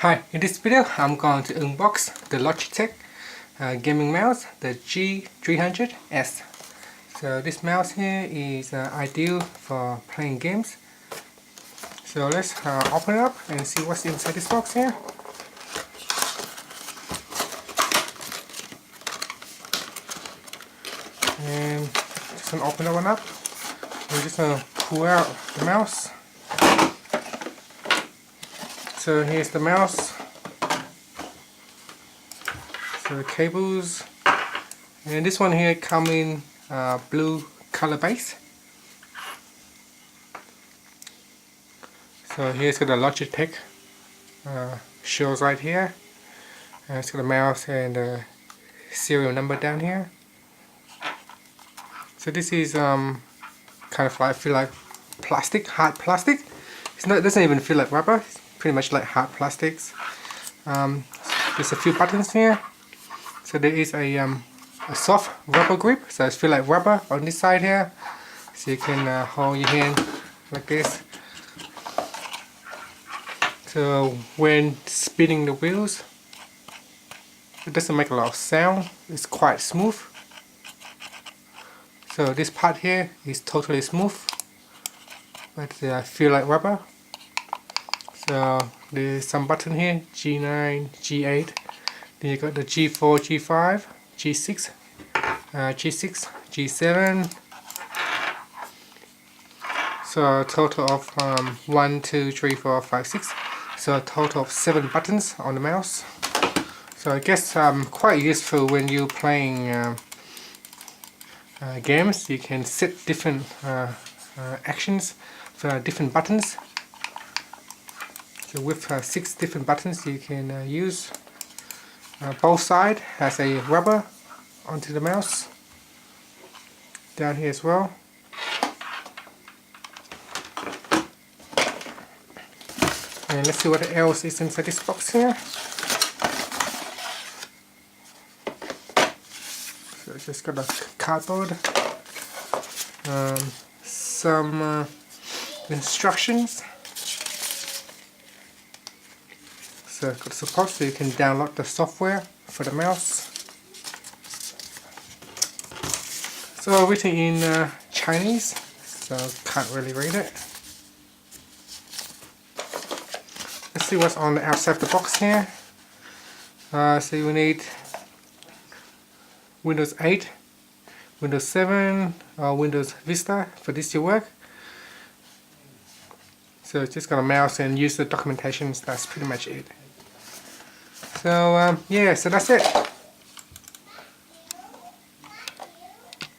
Hi, in this video I'm going to unbox the Logitech Gaming Mouse, the G300s. So this mouse here is ideal for playing games. So let's open it up and see what's inside this box here. And just gonna open that one up. We're just gonna pull out the mouse. So here's the mouse. So the cables, and this one here come in blue color base. So here's got the Logitech shows right here. It's got a mouse and the serial number down here. So this is kind of like, I feel like plastic, hard plastic. It doesn't even feel like rubber. It's pretty much like hard plastics. There's a few buttons here. So there is a soft rubber grip. So it feels like rubber on this side here. So you can hold your hand like this. So when spinning the wheels, it doesn't make a lot of sound. It's quite smooth. So this part here is totally smooth, but I feel like rubber. So there's some button here, G9, G8. Then you got the G4, G5, G6, G6, G7. So a total of 1, 2, 3, 4, 5, 6. So a total of 7 buttons on the mouse. So I guess quite useful when you're playing games. You can set different actions for different buttons. So with 6 different buttons you can use. Both sides has a rubber onto the mouse. Down here as well. And let's see what else is inside this box here. So it's just got a cardboard, some instructions. So it's got support so you can download the software for the mouse. So written in Chinese, so can't really read it. Let's see what's on the outside of the box here. So you need Windows 8, Windows 7 or Windows Vista for this to work. So it's just got a mouse and use the documentations. That's pretty much it. So yeah, so that's it.